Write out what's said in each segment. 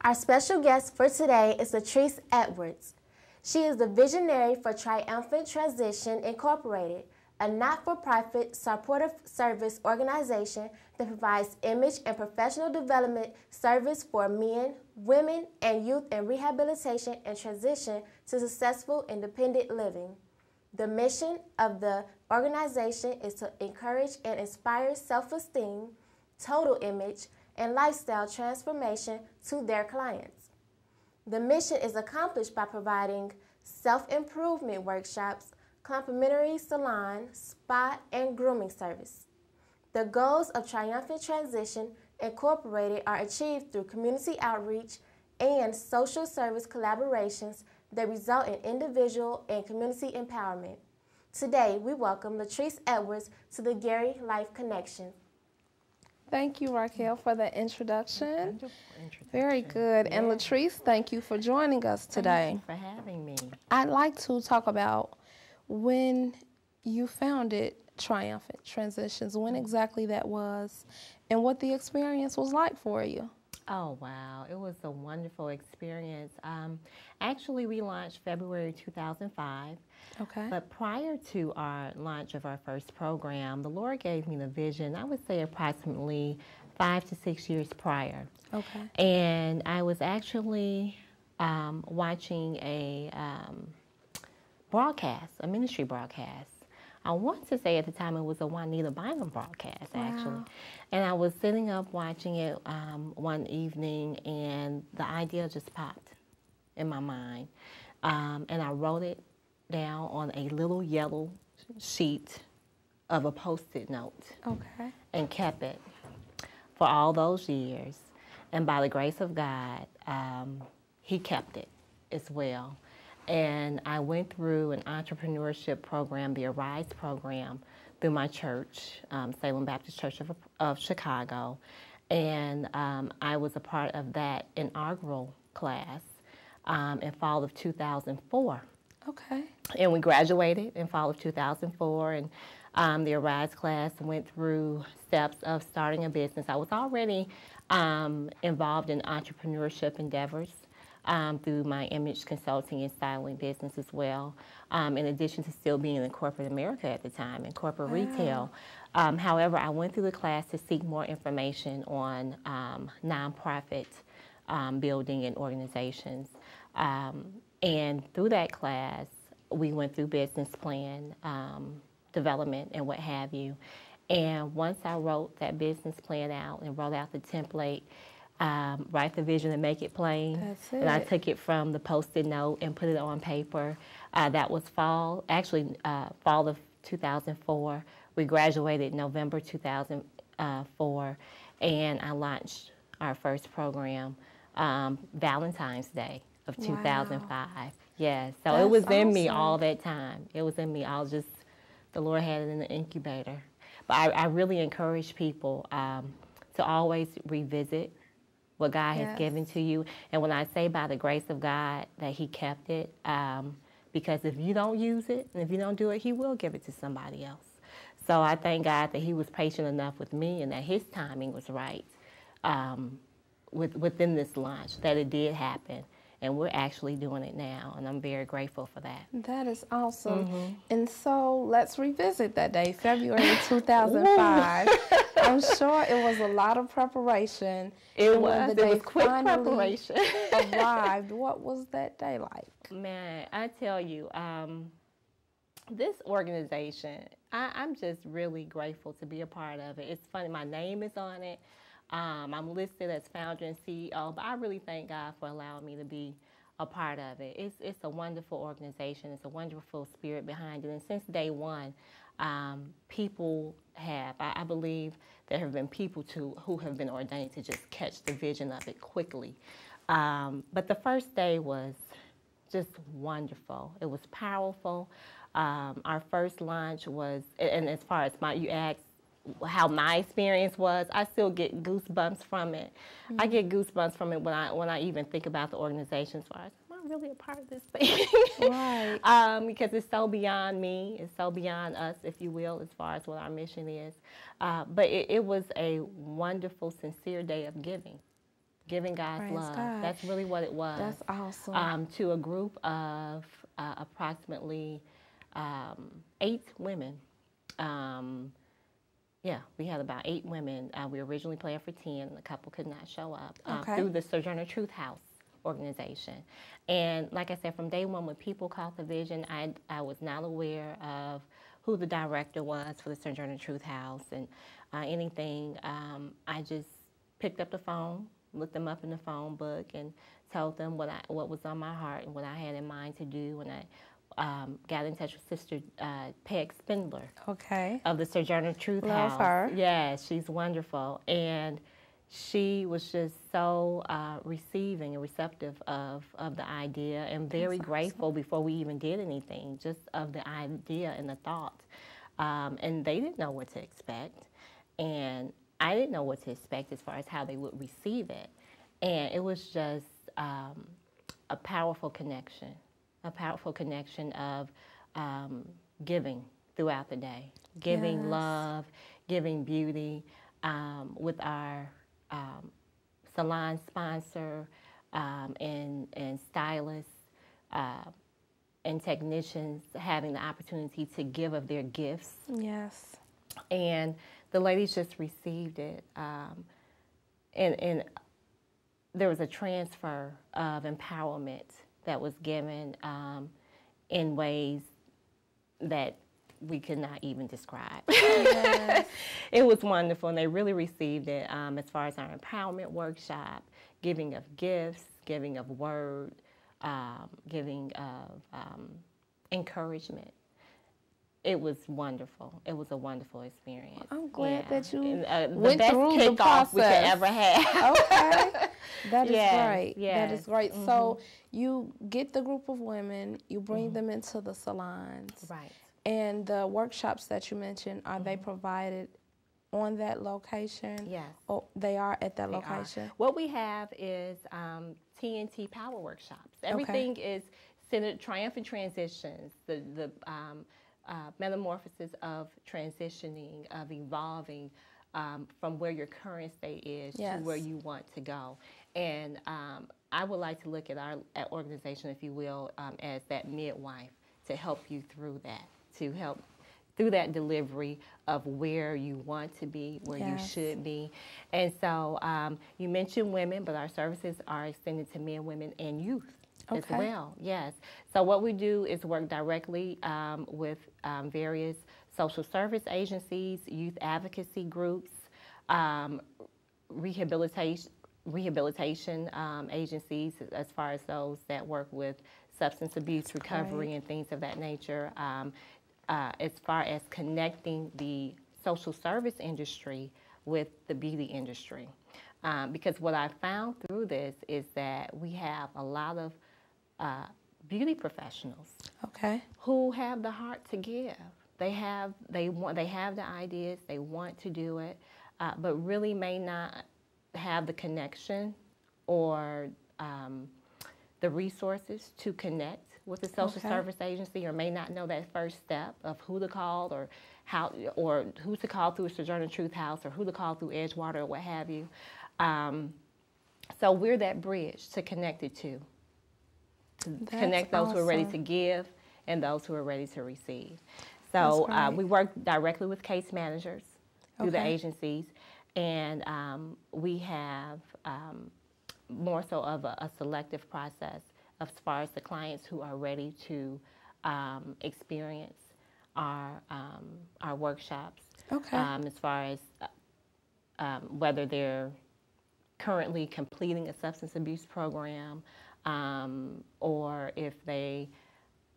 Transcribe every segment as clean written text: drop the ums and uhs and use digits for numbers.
Our special guest for today is LaTrice Edwards. She is the visionary for Triumphant Transition Incorporated, a not-for-profit supportive service organization that provides image and professional development service for men, women, and youth in rehabilitation and transition to successful independent living. The mission of the organization is to encourage and inspire self-esteem, total image, and lifestyle transformation to their clients. The mission is accomplished by providing self-improvement workshops, complimentary salon, spa, and grooming service. The goals of Triumphant Transition Incorporated are achieved through community outreach and social service collaborations that result in individual and community empowerment. Today, we welcome LaTrice Edwards to the Gary Life Connection. Thank you, Raquel, for the introduction. Wonderful introduction. Very good. Yeah. And LaTrice, thank you for joining us today. Thank you for having me. I'd like to talk about when you founded Triumphant Transitions, when exactly that was, and what the experience was like for you. Oh, wow. It was a wonderful experience. Actually, we launched February 2005. Okay. But prior to our launch of our first program, the Lord gave me the vision, I would say approximately 5 to 6 years prior. Okay. And I was actually watching a broadcast, a ministry broadcast. I want to say at the time it was a Juanita Bynum broadcast, actually. Wow. And I was sitting up watching it one evening, and the idea just popped in my mind. And I wrote it down on a little yellow sheet of a Post-it note. Okay. And kept it for all those years. And by the grace of God, He kept it as well. And I went through an entrepreneurship program, the Arise program, through my church, Salem Baptist Church of Chicago. And I was a part of that inaugural class in fall of 2004. Okay. And we graduated in fall of 2004. And the Arise class went through steps of starting a business. I was already involved in entrepreneurship endeavors. Through my image consulting and styling business as well, in addition to still being in corporate America at the time, in corporate retail. However, I went through the class to seek more information on nonprofit building and organizations. And through that class, we went through business plan development and what have you. And once I wrote that business plan out and wrote out the template, write the vision and make it plain. That's it. And I took it from the Post-it note and put it on paper. That was fall of 2004. We graduated November 2004, and I launched our first program Valentine's Day of 2005. Wow. Yes, so That's it was in me awesome. all that time. It was in me. The Lord had it in the incubator. But I really encourage people to always revisit what God has given to you. And when I say by the grace of God that He kept it, because if you don't use it, and if you don't do it, He will give it to somebody else. So I thank God that He was patient enough with me and that His timing was right within this launch, that it did happen. And we're actually doing it now, and I'm very grateful for that. That is awesome. Mm-hmm. And so let's revisit that day, February 2005. I'm sure it was a lot of preparation. It was quick preparation. Arrived. What was that day like? Man, I tell you, this organization, I'm just really grateful to be a part of it. It's funny, my name is on it. I'm listed as founder and CEO, but I really thank God for allowing me to be a part of it. It's a wonderful organization. It's a wonderful spirit behind it. And since day one, people have, I believe there have been people who have been ordained to just catch the vision of it quickly. But the first day was just wonderful. It was powerful. Our first launch was, and as far as you asked, how my experience was, I still get goosebumps from it. Mm-hmm. I get goosebumps from it when I even think about the organization as far as, am I really a part of this thing? Right. Because it's so beyond me, it's so beyond us, if you will, as far as what our mission is. But it was a wonderful, sincere day of giving. giving God's Praise love. God. That's really what it was. That's awesome. To a group of approximately 8 women. Yeah, we had about 8 women. We originally planned for 10, and a couple could not show up through the Sojourner Truth House organization. And like I said, from day one, when people caught the vision, I was not aware of who the director was for the Sojourner Truth House and anything. I just picked up the phone, looked them up in the phone book, and told them what was on my heart and what I had in mind to do. And I got in touch with Sister Peg Spindler of the Sojourner Truth House. Love her. Yeah, she's wonderful. And she was just so receiving and receptive of the idea, and very grateful before we even did anything, just of the idea and the thought. And they didn't know what to expect, and I didn't know what to expect as far as how they would receive it. And it was just a powerful connection of giving throughout the day, giving love, giving beauty, with our salon sponsor and stylists and technicians having the opportunity to give of their gifts. Yes. And the ladies just received it. And there was a transfer of empowerment that was given in ways that we could not even describe. Yes. It was wonderful, and they really received it as far as our empowerment workshop, giving of gifts, giving of word, giving of encouragement. It was wonderful. It was a wonderful experience. I'm glad that you went through the process we could ever have. Okay. That is great. Yes. That is great. Mm-hmm. So you get the group of women, you bring them into the salons. Right. And the workshops that you mentioned, are they provided on that location? Yes. Oh, they are at that location? What we have is TNT Power Workshops. Everything is centered, Triumphant Transitions, the metamorphosis of transitioning, of evolving from where your current state is to where you want to go. And I would like to look at our organization, if you will, as that midwife to help you through that, to help through that delivery of where you want to be, where you should be. And so you mentioned women, but our services are extended to men, women, and youth. As well, yes. So what we do is work directly with various social service agencies, youth advocacy groups, rehabilitation agencies, as far as those that work with substance abuse recovery and things of that nature, as far as connecting the social service industry with the beauty industry. Because what I found through this is that we have a lot of beauty professionals who have the heart to give. They have the ideas, they want to do it, but really may not have the connection or the resources to connect with the social service agency, or may not know that first step of who to call, or how, or who to call through a Sojourner Truth House, or who to call through Edgewater, or what have you. So we're that bridge to connect it to. Connect those who are ready to give and those who are ready to receive. So we work directly with case managers through the agencies, and we have more so of a selective process as far as the clients who are ready to experience our workshops. As far as whether they're currently completing a substance abuse program, or if they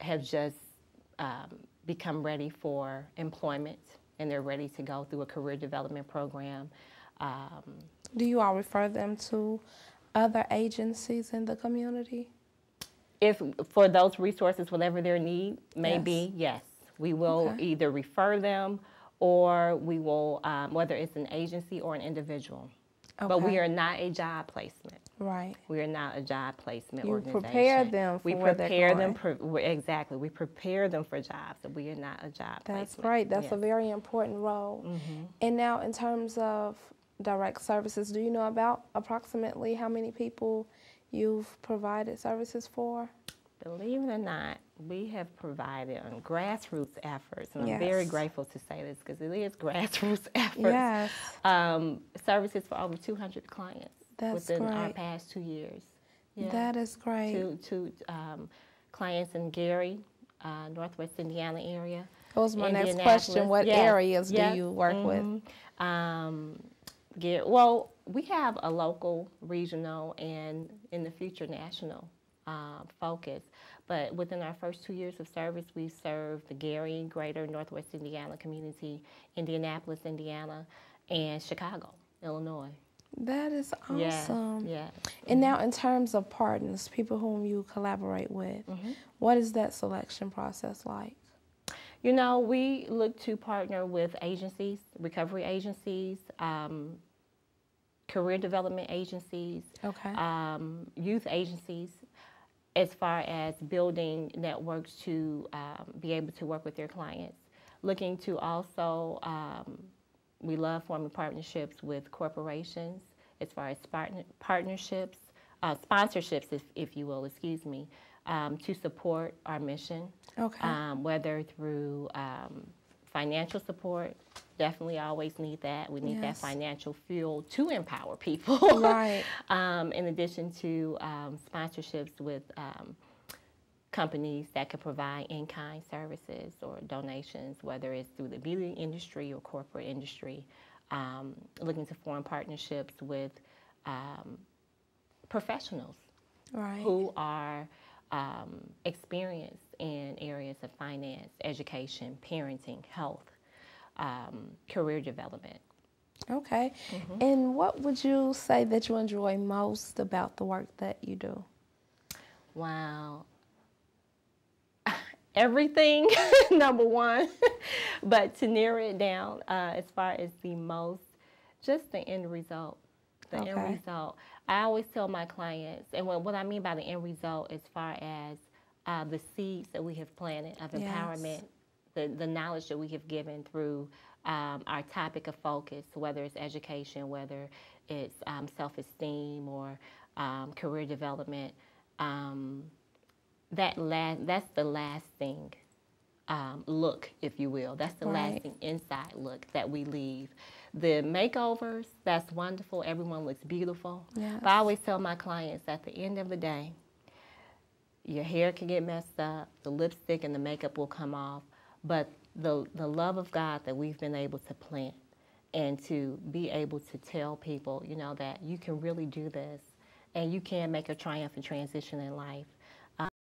have just become ready for employment and they're ready to go through a career development program. Do you all refer them to other agencies in the community? If for those resources, whatever their need may be, yes. We will either refer them, or we will, whether it's an agency or an individual. But we are not a job placement. Right. We are not a job placement you organization. Prepare them for we where prepare they're them exactly. We prepare them for jobs, but we are not a job placement. That's great. That's a very important role. And now, in terms of direct services. Do you know about approximately how many people you've provided services for? Believe it or not, we have provided on grassroots efforts, and I'm Yes. very grateful to say this because it is grassroots efforts. Yes. Services for over 200 clients That's within our great. past 2 years. That is great. To clients in Gary, Northwest Indiana area. That was my next Indianapolis. question. What Yes, areas do yes, you work with? Well, we have a local, regional, and in the future national focus. But within our first 2 years of service, we served the Gary, Greater Northwest Indiana community, Indianapolis, Indiana, and Chicago, Illinois. That is awesome. Yeah. And now in terms of partners, people whom you collaborate with, what is that selection process like? You know, we look to partner with agencies, recovery agencies, career development agencies, Okay. Youth agencies, as far as building networks to be able to work with their clients. Looking to also, we love forming partnerships with corporations as far as partnerships, sponsorships, if you will, excuse me, to support our mission. Okay. Whether through financial support, definitely always need that. We need that financial fuel to empower people. Right. In addition to sponsorships with companies that could provide in-kind services or donations, whether it's through the beauty industry or corporate industry. Looking to form partnerships with professionals who are experienced in areas of finance, education, parenting, health, career development. Okay. And what would you say that you enjoy most about the work that you do? Wow. Everything, number one. But to narrow it down, as far as the most, just the end result. The end result. I always tell my clients, and what I mean by the end result as far as the seeds that we have planted of empowerment, the knowledge that we have given through our topic of focus, whether it's education, whether it's self-esteem or career development, that's the lasting look, if you will. That's the lasting inside look that we leave. The makeovers, that's wonderful. Everyone looks beautiful. Yes. But I always tell my clients at the end of the day, your hair can get messed up, the lipstick and the makeup will come off, but the love of God that we've been able to plant and to be able to tell people, you know, that you can really do this and you can make a triumphant transition in life.